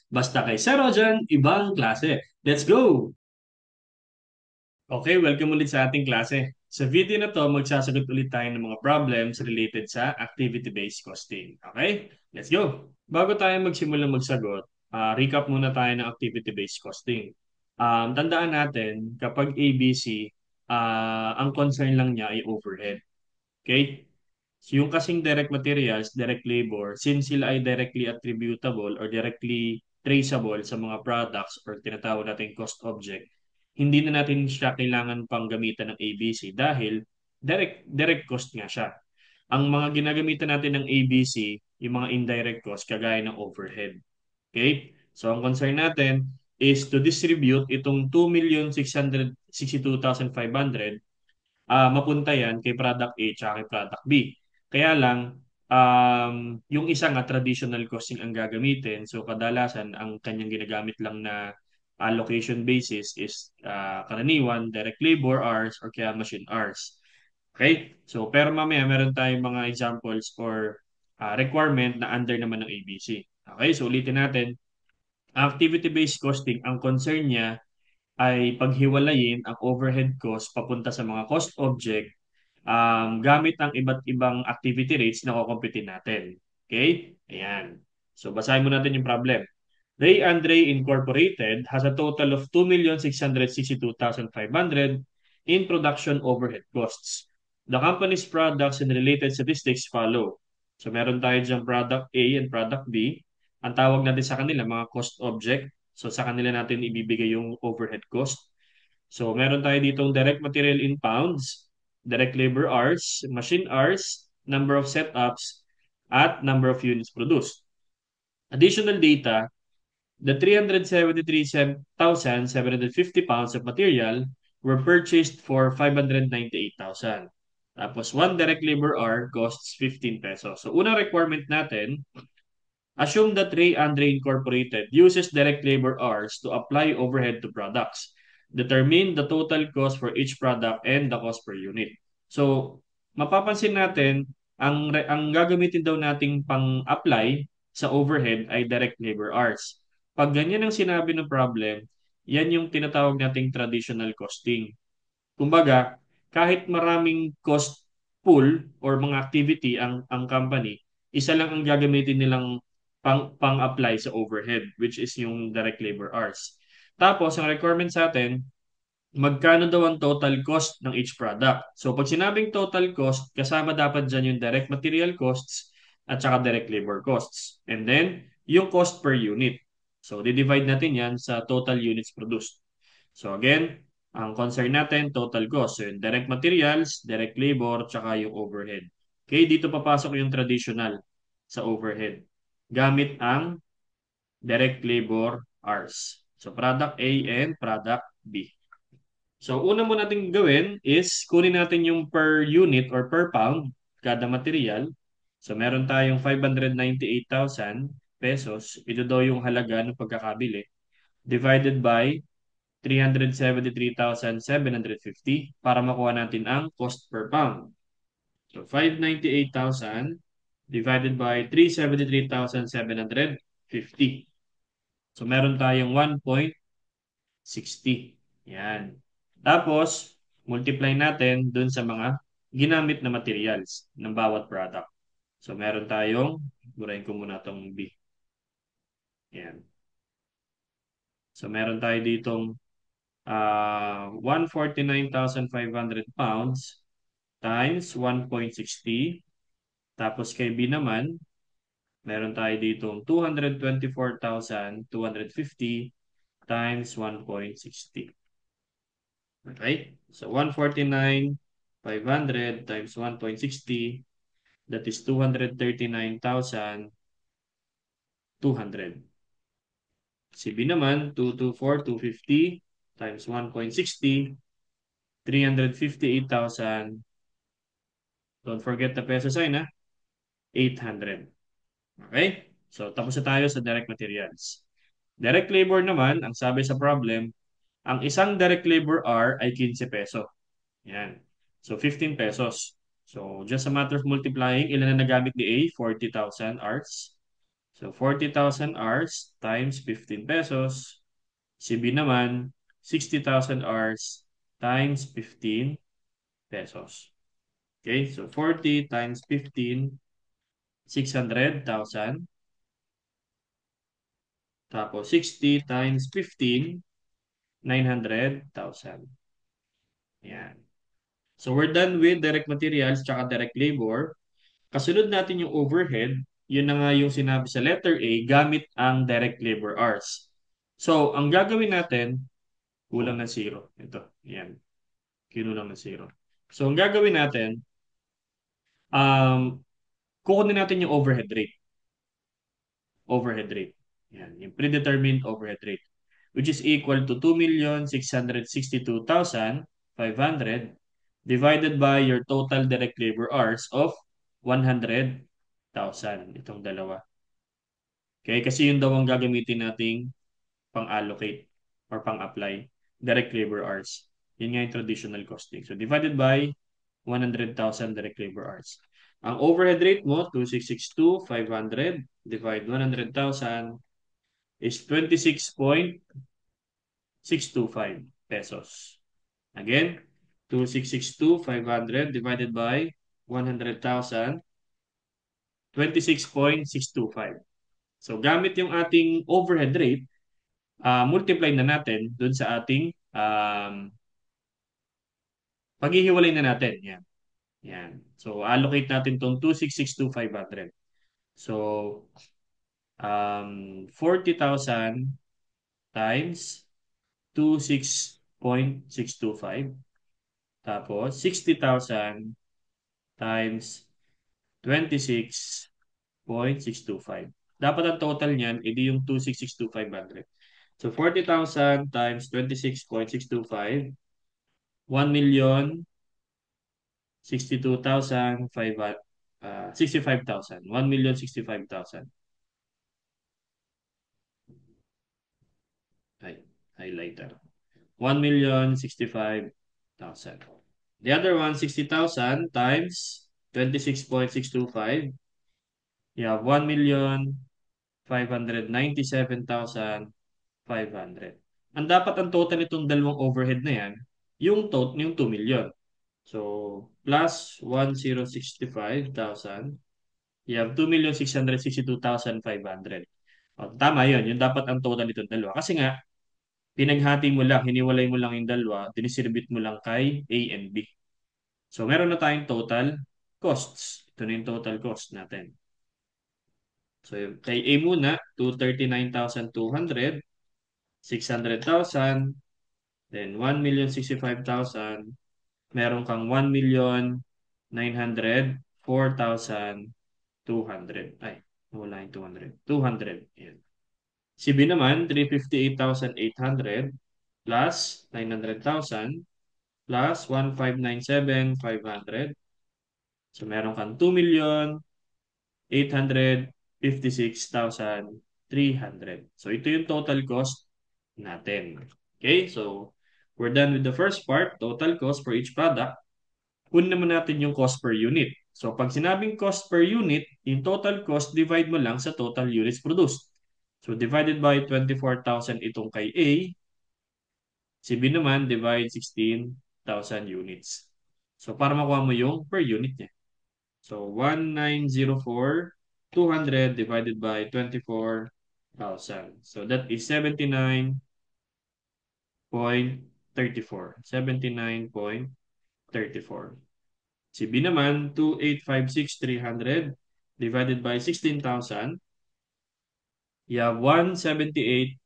Basta kay Sir Rojan, ibang klase. Let's go! Okay, welcome ulit sa ating klase. Sa video na to, magsasagot ulit tayo ng mga problems related sa activity-based costing. Okay? Let's go! Bago tayo magsimula magsagot, recap muna tayo ng activity-based costing. Tandaan natin, kapag ABC, ang concern lang niya ay overhead. Okay? So, yung kasing direct materials, direct labor, since sila ay directly attributable or directly traceable sa mga products or tinatawag natin cost object, hindi na natin siya kailangan pang gamitan ng ABC dahil direct cost nga siya. Ang mga ginagamitan natin ng ABC, yung mga indirect cost, kagaya ng overhead. Okay? So, ang concern natin is to distribute itong 2,662,500, mapunta yan kay product A at kay product B. Kaya lang, yung isa nga traditional costing ang gagamitin. So kadalasan, ang kanyang ginagamit lang na allocation basis is karaniwan, direct labor hours or kaya machine hours. Okay? So pero mamaya meron tayong mga examples or requirement na under naman ng ABC. Okay? So ulitin natin. Activity-based costing, ang concern niya ay paghiwalayin ang overhead cost papunta sa mga cost object gamit ang iba't ibang activity rates na kukumpitin natin. Okay? Ayan. So, basahin mo natin yung problem. Ray Andre Incorporated has a total of 2,662,500 in production overhead costs. The company's products and related statistics follow. So, meron tayo dyan product A and product B. Ang tawag natin sa kanila, mga cost object. So, sa kanila natin ibibigay yung overhead cost. So, meron tayo ditong direct material in pounds, direct labor hours, machine hours, number of setups, at number of units produced. Additional data, the 373,750 pounds of material were purchased for 598,000. Tapos, one direct labor hour costs 15 pesos. So, unang requirement natin, assume that Ray Andre Incorporated uses direct labor hours to apply overhead to products. Determine the total cost for each product and the cost per unit. So, mapapansin natin, ang gagamitin daw nating pang-apply sa overhead ay direct labor hours. Pag ganyan ang sinabi ng problem, yan yung tinatawag nating traditional costing. Kumbaga, kahit maraming cost pool or mga activity ang company, isa lang ang gagamitin nilang pang-apply sa overhead, which is yung direct labor hours. Tapos, ang requirement sa atin, magkano daw ang total cost ng each product. So, pag sinabing total cost, kasama dapat dyan yung direct material costs at saka direct labor costs. And then, yung cost per unit. So, di-divide natin yan sa total units produced. So, again, ang concern natin, total cost. So, yung direct materials, direct labor, tsaka yung overhead. Okay, dito papasok yung traditional sa overhead. Gamit ang direct labor hours. So, product A and product B. So, una mo natin gawin is kunin natin yung per unit or per pound kada material. So, meron tayong 598,000 pesos. Ito daw yung halaga ng pagkakabili. Divided by 373,750 para makuha natin ang cost per pound. So, 598,000 divided by 373,750. So, meron tayong 1.60. Yan. Tapos, multiply natin dun sa mga ginamit na materials ng bawat product. So, meron tayong, burahin ko muna itong B. Yan. So, meron tayo ditong 149,500 pounds times 1.60. Tapos kay B naman, meron tayo ditong 224,250 times 1.60. Okay? So 149,500 times 1.60, that is 239,200. Si B naman, 224,250 times 1.60, 358,000. Don't forget the peso sign, 800. Okay? So, tapos na tayo sa direct materials. Direct labor naman, ang sabi sa problem, ang isang direct labor hour ay 15 peso. Yan. So, 15 pesos. So, just a matter of multiplying, ilan na nagamit ni A? 40,000 hours. So 40,000 hours times 15 pesos. Si B naman, 60,000 hours times 15 pesos. Okay, so 40 times 15, 600,000. Tapos 60 times 15, 900,000. Yan. So we're done with direct materials tsaka direct labor. Kasunod natin yung overhead. Yun na nga yung sinabi sa letter A gamit ang direct labor hours. So, ang gagawin natin, kulang ng zero. Ito, yan. Kinulang ng zero. So, ang gagawin natin, kukunin natin yung overhead rate. Overhead rate. Yan, yung predetermined overhead rate, which is equal to 2,662,500 divided by your total direct labor hours of 100,000. Itong dalawa. Okay, kasi yun daw ang gagamitin nating pang-allocate or pang-apply direct labor hours. Yun nga yung traditional costing. So, divided by 100,000 direct labor hours. Ang overhead rate mo, 2,662,500 divide 100,000 is 26.625 pesos. Again, 2,662,500 divided by 100,000, 26.625. So, gamit yung ating overhead rate, multiply na natin dun sa ating paghihiwalay na natin. Yan. Yan. So, allocate natin tong 2,662,500. So, 40,000 times 26.625. Tapos, 60,000 times 26.625. Dapat ang total niyan, edi yung 2,662,500. So, 40,000 times 26.625, 1,000,000 62,500, 65,000. 1,065,000. Ay, highlighter. 1,065,000. The other one, 60,000 times 26.625. You have 1,597,500. Ang dapat ang total nitong dalawang overhead na yan, yung 2 million. So, plus 1,065,000. You have 2,662,500. O, tama yun. Yung dapat ang total nitong dalawa. Kasi nga, pinaghati mo lang, hiniwalay mo lang yung dalawa, dinistribute mo lang kay A and B. So, meron na tayong total costs. Ito na yung total cost natin. So, kay A muna, 239,200, 600,000, then 1,065,000, meron kang 1,904,200. Ay, wala yung 200. 200. Yan. Si B naman, 358,800 plus 900,000 plus 1,597,500. So, meron kang 2,856,300. So, ito yung total cost natin. Okay? So, we're done with the first part, total cost for each product. Kunin naman natin yung cost per unit. So, pag sinabing cost per unit, yung total cost, divide mo lang sa total units produced. So, divided by 24,000 itong kay A. Si B naman, divide 16,000 units. So, para makuha mo yung per unit niya. So, 1,904,200 divided by 24,000. So, that is 79.34. 79.34. Si B naman, 2,856,300 divided by 16,000. You have 178.52.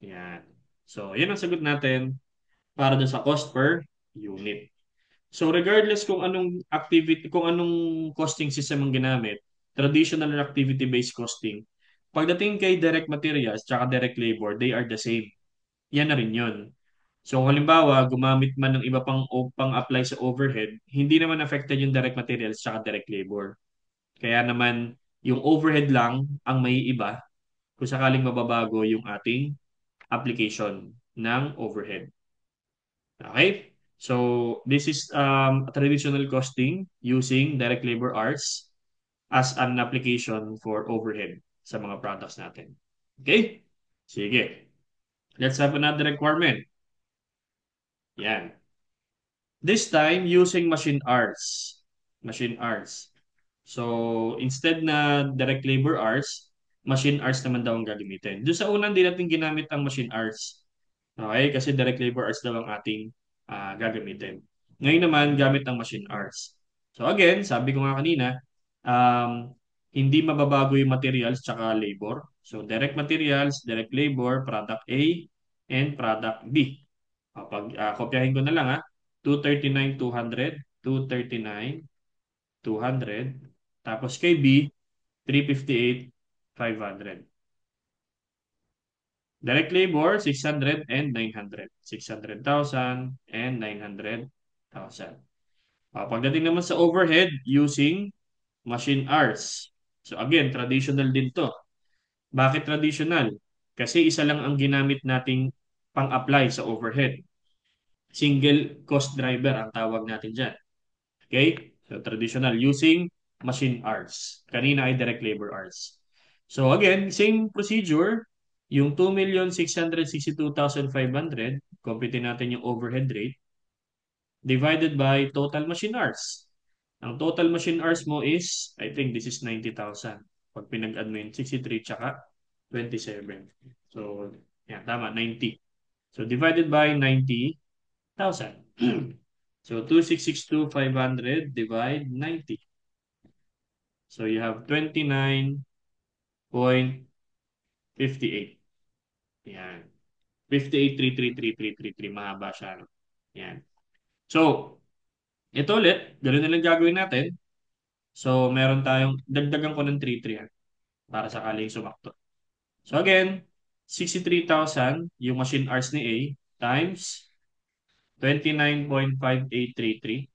Yan. So, yan ang sagot natin para dun sa cost per unit. So, regardless kung anong activity, kung anong costing system ang ginamit, traditional or activity-based costing, pagdating kay direct materials tsaka direct labor, they are the same. Yan na rin yun. So, kung halimbawa, gumamit man ng iba pang-apply sa overhead, hindi naman affected yung direct materials tsaka direct labor. Kaya naman, yung overhead lang ang may iba kung sakaling mababago yung ating application ng overhead. Okay? So this is a traditional costing using direct labor hours as an application for overhead sa mga products natin. Okay? Sige. Let's have another requirement. Yan. This time using machine hours. Machine hours. So, instead na direct labor hours, machine hours naman daw ang gagamitin. Doon sa unang di natin ginamit ang machine hours. Okay? Kasi direct labor hours daw ang ating gagamitin. Ngayon naman, gamit ang machine hours. So again, sabi ko nga kanina, um, hindi mababago yung materials tsaka labor. So direct materials, direct labor, product A, and product B. Kopyahin ko na lang 239,200, 239,200, tapos kay B, 358,500. Direct labor, 600 and 900. 600,000 and 900,000. Pagdating naman sa overhead, using machine hours. So again, traditional din to. Bakit traditional? Kasi isa lang ang ginamit nating pang-apply sa overhead. Single cost driver ang tawag natin dyan. Okay? So traditional, using machine hours. Kanina ay direct labor hours. So again, same procedure. Yung 2,662,500, computin natin yung overhead rate, divided by total machine hours. Ang total machine hours mo is, I think this is 90,000. Pag pinag-add mo yun, 63 tsaka 27. So, yeah, tama, 90. So, divided by 90,000. So, 2,662,500 divide 90. So, you have 29.58. Yan. 58,333,333. Mahaba siya. No? Yan. So, ito ulit, ganoon na lang gagawin natin. So, meron tayong, dagdagan ko ng 3,300 para sakaling sumakto. So, again, 63,000 yung machine hours ni A times 29.5833.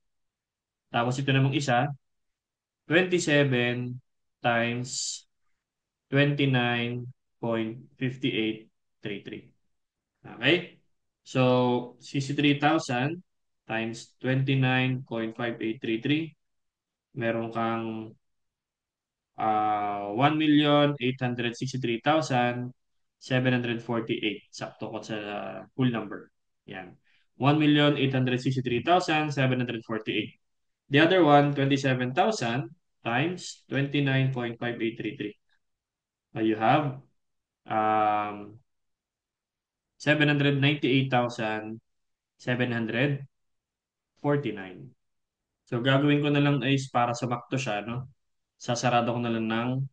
Tapos ito namang isa, 27 times 29.5833. Okay? So, 63,000 times 29.5833, meron kang 1,863,748. Sakto ko sa full number. Yan. 1,863,748. The other one, 27,000 times 29.5833. You have um, 798,749. So, gagawin ko na lang is para sumakto siya, no? Sasarado ko na lang ng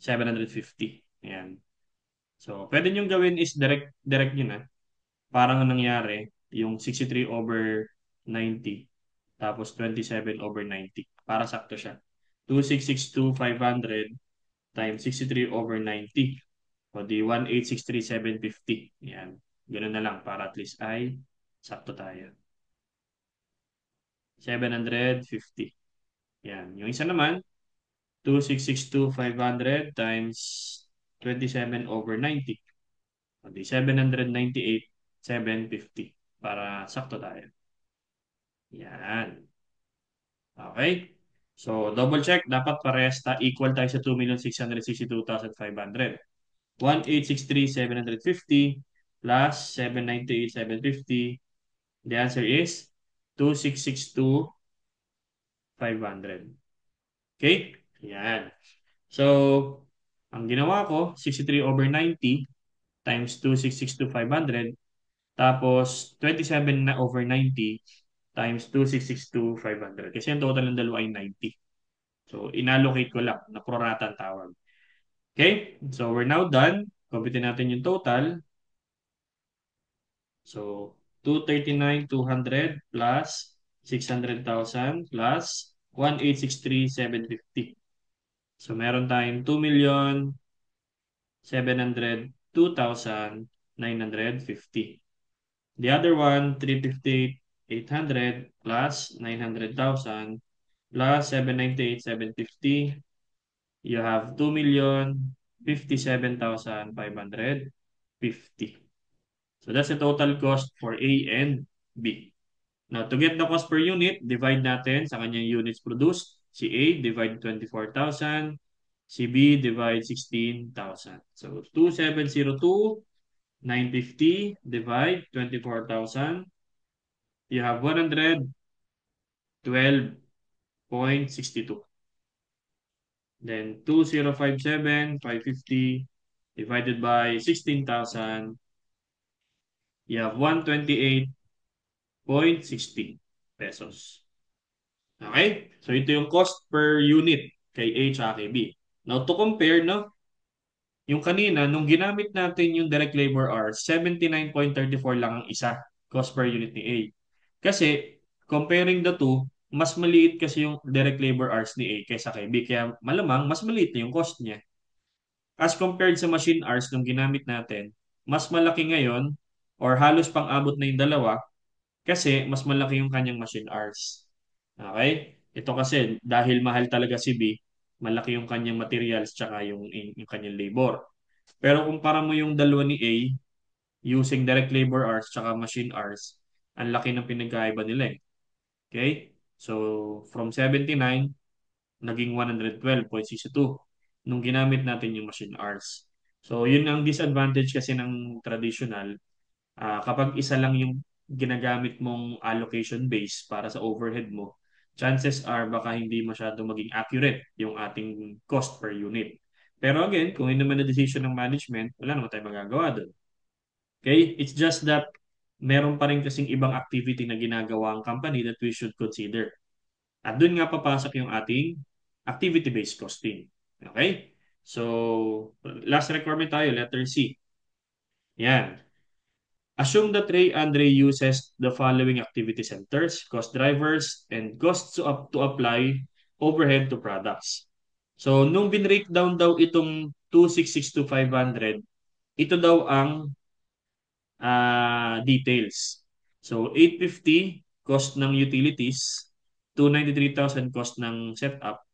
750. Ayan. So, pwede nyo gawin is direct nyo na. Parang ang nangyari, yung 63 over 90, tapos 27 over 90. Para sakto siya. 2,662,500 times 63 over 90. O di 1,863,750. Yan. Ganun na lang para at least ay sakto tayo. 750. Yan. Yung isa naman, 2,662,500 times 27 over 90. O di 798,750 para sakto tayo. Yan. Okay? So, double check. Dapat parehas equal tayo sa 2,662,500. 1,863,750 plus 798,750. The answer is 2,662,500. Okay? Yan. So, ang ginawa ko, 63 over 90 times 2,662,500. Tapos, 27 na over 90 times 2,662,500. Kasi ang total ng dalawa ay 90. So, inallocate ko lang. Na prorata ang tawag. Okay? So, we're now done. Computin natin yung total. So, 239,200 plus 600,000 plus 1,863,750. So, meron tayong 2,702,950. The other one, 358,800 plus 900,000 plus 798,750. You have 2,057,550. So that's the total cost for A and B. Now, to get the cost per unit, divide natin sa kanyang units produced. Si A, divide 24,000. Si B, divide 16,000. So, 2,702,950 divide 24,000. You have 112.62. Then, 2,057,550 divided by 16,000. You have 128.60 pesos. Okay? So, ito yung cost per unit kay A at kay B. Now, to compare, no? Yung kanina, nung ginamit natin yung direct labor hours, 79.34 lang ang isa cost per unit ni A. Kasi, comparing the two, mas maliit kasi yung direct labor hours ni A kaysa kay B. Kaya malamang, mas maliit na yung cost niya. As compared sa machine hours nung ginamit natin, mas malaki ngayon or halos pang-abot na yung dalawa kasi mas malaki yung kanyang machine hours. Okay? Ito kasi dahil mahal talaga si B, malaki yung kanyang materials tsaka yung kanyang labor. Pero kumpara mo yung dalawa ni A using direct labor hours tsaka machine hours, ang laki ng pinagkaiba nila eh. Okay? So, from 79, naging 112.62 nung ginamit natin yung machine hours. So, yun ang disadvantage kasi ng traditional. Kapag isa lang yung ginagamit mong allocation base para sa overhead mo, chances are baka hindi masyado maging accurate yung ating cost per unit. Pero again, kung yun naman na decision ng management, wala naman tayong magagawa doon. Okay? It's just that meron pa rin kasing ibang activity na ginagawa ang company that we should consider. At doon nga papasok yung ating activity-based costing. Okay? So, last requirement tayo, letter C. Yan. Assume that Ray Andre uses the following activity centers, cost drivers, and costs to apply overhead to products. So, nung bin-breakdown daw itong 266,500, ito daw ang details. So, 850 cost ng utilities, 293,000 cost ng setup,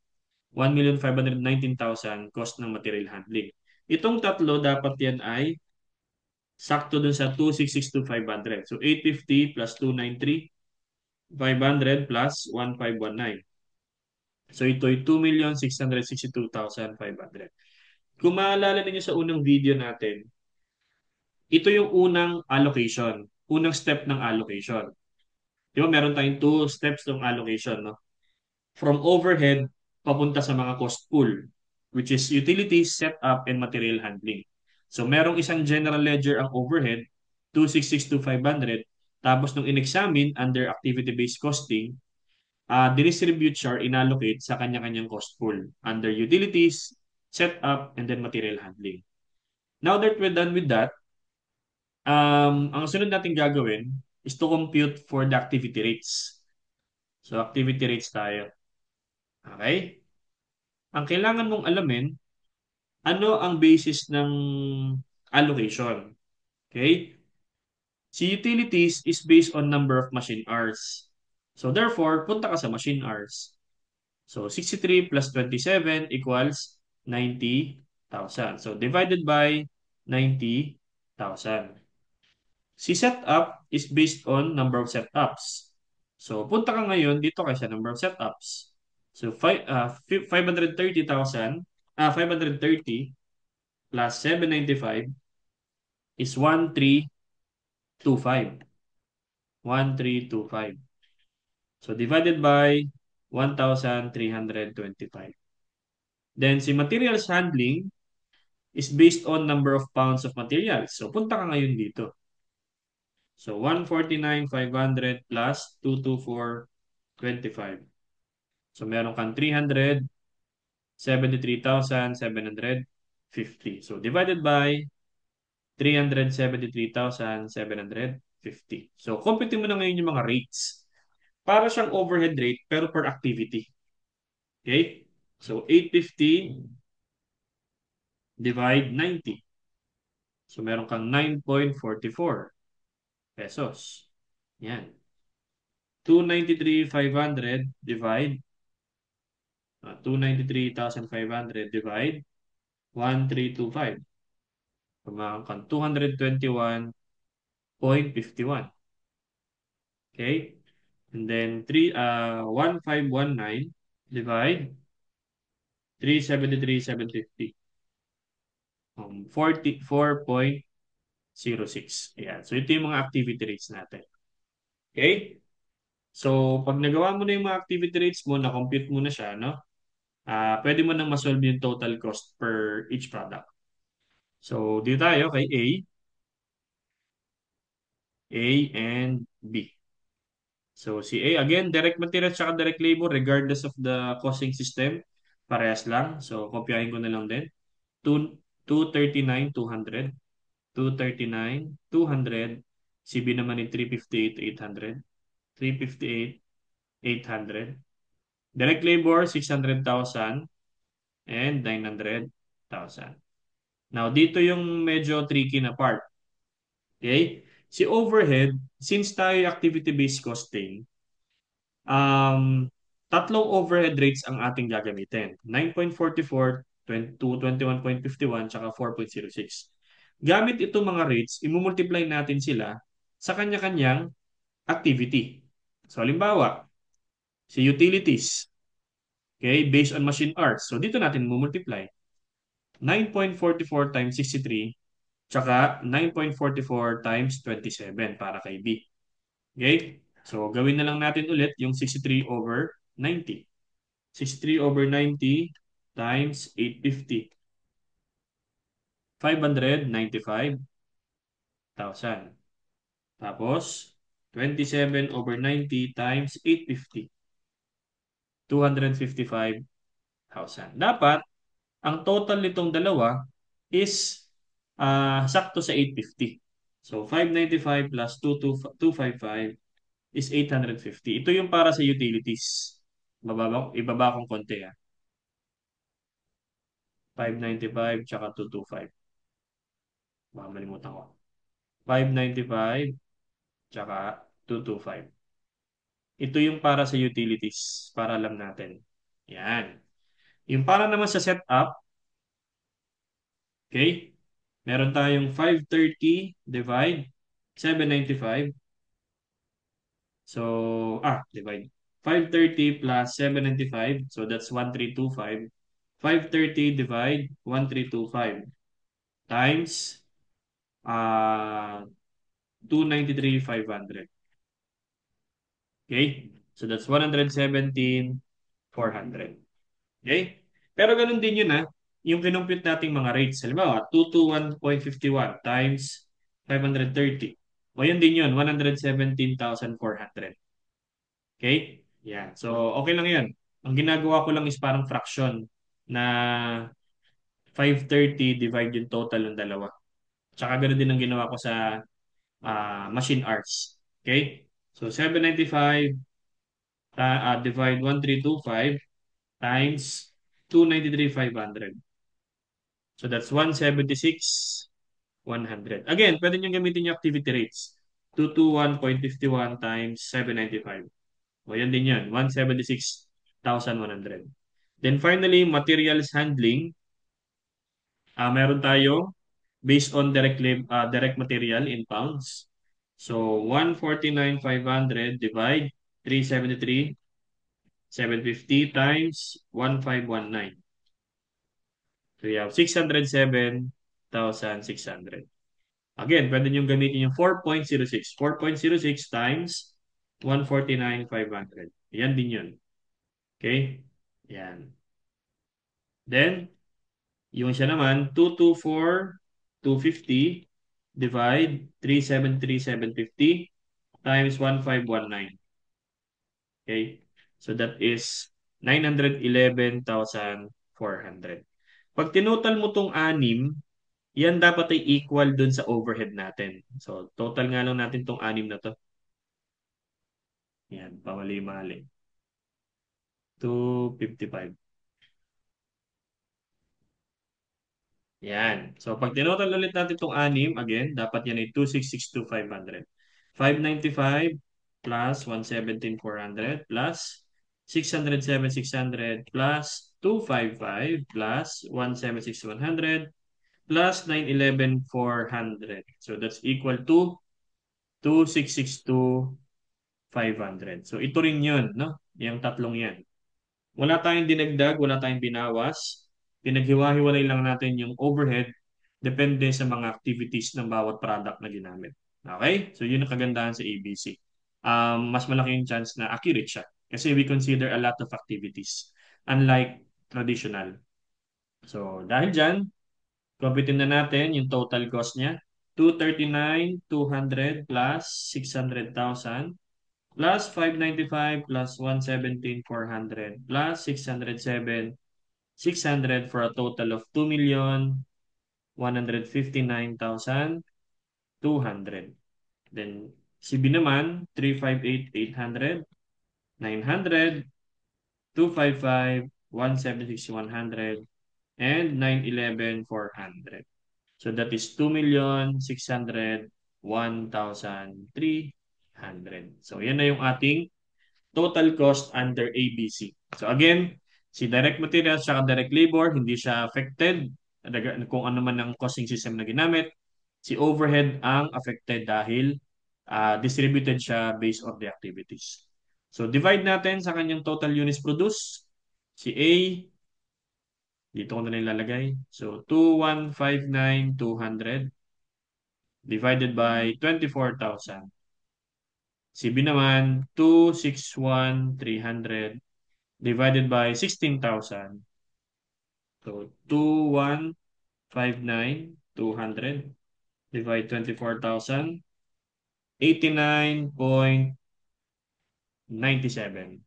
1,519,000 cost ng material handling. Itong tatlo, dapat yan ay sakto dun sa 266,500. So, 850 plus 293,500 plus 1,519. So, ito ay 2,662,500. Kung maalala niyo sa unang video natin, ito yung unang allocation, unang step ng allocation. Di ba meron tayong two steps ng allocation, no? From overhead papunta sa mga cost pool, which is utilities, setup, and material handling. So merong isang general ledger ang overhead, 266,500. Tapos nung in-examine under activity-based costing, dinistribute siya or inallocate sa kanya-kanyang cost pool under utilities, setup, and then material handling. Now that we're done with that, ang sunod natin gagawin is to compute for the activity rates. So activity rates tayo. Okay? Ang kailangan mong alamin, ano ang basis ng allocation? Okay? Si utilities is based on number of machine hours. So therefore, punta ka sa machine hours. So 63 plus 27 equals 90,000. So divided by 90,000. Si setup is based on number of setups. So punta ka ngayon dito kay sa number of setups. So 530,000, 530 plus 795 is 1325. 1325. So divided by 1,325. Then si materials handling is based on number of pounds of materials. So punta ka ngayon dito. So 149,500 plus 224,25. So meron kang 373,750. So divided by 373,750. So compute mo na ngayon yung mga rates. Para siyang overhead rate pero per activity. Okay? So 850 divide 90. So meron kang 9.44 pesos. Yan. 293,500 divide 293,500 divide 1325. Kumakan kang 221.51. Okay? And then 1519 divide 373,750. 44.06. Ayan. So, ito yung mga activity rates natin. Okay? So, pag nagawa mo na yung mga activity rates mo, na-compute mo na siya, no? Pwede mo nang masolve yung total cost per each product. So, dito tayo kay A and B. So, si A, again, direct material at direct labor regardless of the costing system. Parehas lang. So, kopyahin ko na lang din. 2, 239,200. 239,200. Si B naman ay 358,800. 358,800. Direct labor, 600,000 and 900,000. Now, dito yung medyo tricky na part. Okay? Si overhead, since tayo activity-based costing, tatlong overhead rates ang ating gagamitin. 9.44, 21.51, tsaka 4.06. Gamit itong mga rates, imumultiply natin sila sa kanya-kanyang activity. So, halimbawa, si utilities, okay, based on machine hours. So, dito natin mumultiply. 9.44 times 63, tsaka 9.44 times 27 para kay B. Okay? So, gawin na lang natin ulit yung 63 over 90. 63 over 90 times 850. 595,000. Tapos, 27 over 90 times 850. 255,000. Dapat, ang total nitong dalawa is sakto sa 850. So, 595 plus 255 is 850. Ito yung para sa utilities. Ibaba kong konti, 595 tsaka 225. Baka malimutan ko. 595 tsaka 225. Ito yung para sa utilities. Para alam natin. Yan. Yung para naman sa setup, okay? Meron tayong 530 divide 795. So, divide. 530 plus 795. So, that's 1325. 530 divide 1325 times 293,500. Okay? So that's 117,400. Okay? Pero ganun din yun yung kinumpute nating mga rates. Halimbawa, 221.51 times 530. O yun din yun, 117,400. Okay? Yan. So, okay lang yun. Ang ginagawa ko lang is parang fraction na 530 divide yung total ng dalawa. Tsaka ganoon din ang ginawa ko sa machine arts. Okay? So, 795 divide 1325 times 293,500. So, that's 176,100. Again, pwede nyo gamitin yung activity rates. 221.51 times 795. O, yan din yun. 176,100. Then finally, materials handling. Meron tayo based on direct material in pounds. So 149,500 divide 373,750 times 1519. So you have 607,600. Again, pwede nyo gamitin yung 4.06. 4.06 times 149,500. Yan din yun. Okay? Yan. Then, yung siya naman, 224,250 divide 373,750 times 1519. Okay? So that is 911,400. Pag tinotal mo tong anim, yan dapat ay equal dun sa overhead natin. So total nga lang natin tong anim na to. Yan, pamali-mali. 255. Yan. So, pag tinotal ulit natin itong anim, again, dapat yan ay 266,500. 595 plus 117,400 plus 607,600 plus 255 plus 176,100 plus 911,400. So, that's equal to 266,500. 500. So ito rin yun, no? Yung tatlong yan. Wala tayong dinagdag, wala tayong binawas. Pinaghiwa-hiwalay lang natin yung overhead depende sa mga activities ng bawat product na ginamit. Okay? So yun ang kagandahan sa ABC. Mas malaki yung chance na accurate siya kasi we consider a lot of activities unlike traditional. So dahil dyan, computin na natin yung total cost niya. 239,200 plus 600,000 plus 595 plus 117,400 plus 607,600 for a total of 2,159,200. Then si B naman, 358,800, 900, 255, 176,100, and 911,400. So that is 2,601,300. So yan na yung ating total cost under ABC. So again, si direct materials at direct labor, hindi siya affected kung ano man ang costing system na ginamit. Si overhead ang affected dahil distributed siya based on the activities. So divide natin sa kanyang total units produced. Si A, dito ko na nilalagay. So 2,159,200 divided by 24,000. Si B naman, 261,300 divided by 16,000. So, 2,159,200 divide 24,000, 89.97.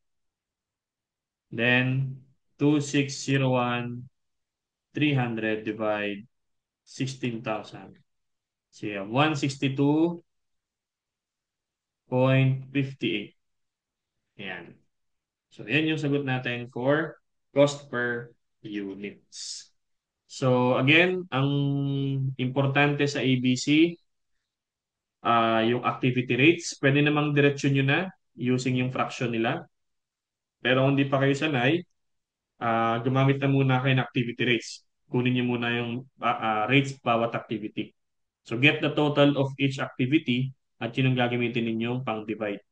Then, 2,601,300 divide 16,000. So, you have 162.58. Ayan. So, yan yung sagot natin for cost per units. So, again, ang importante sa ABC, yung activity rates. Pwede namang diretsyo nyo na using yung fraction nila. Pero kung hindi pa kayo sanay, gumamit na muna kayo ng activity rates. Kunin nyo muna yung rates bawat activity. So, get the total of each activity at yun ang gagamitin ninyong pang-divide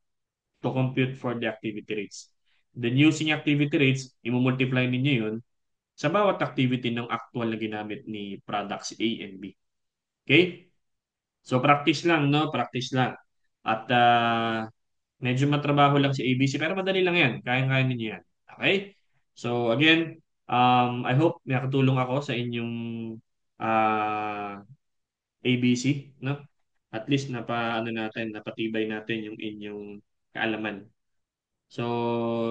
to compute for the activity rates. Then using activity rates, i-multiply ninyo yun sa bawat activity ng actual na ginamit ni products A and B. Okay? So practice lang, no? Practice lang. At medyo matrabaho lang si ABC pero madali lang yan. Kaya-kaya ninyo yan. Okay? So again, I hope nakatulong ako sa inyong uh, ABC, no? At least napatibay natin yung inyong kaalaman. So,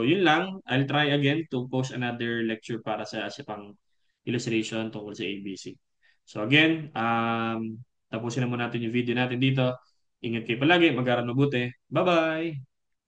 yun lang. I'll try again to post another lecture para sa pang illustration tungkol sa ABC. So again, tapusin na muna natin yung video natin dito. Ingat kayo palagi, mag-aaral mabuti. Bye-bye!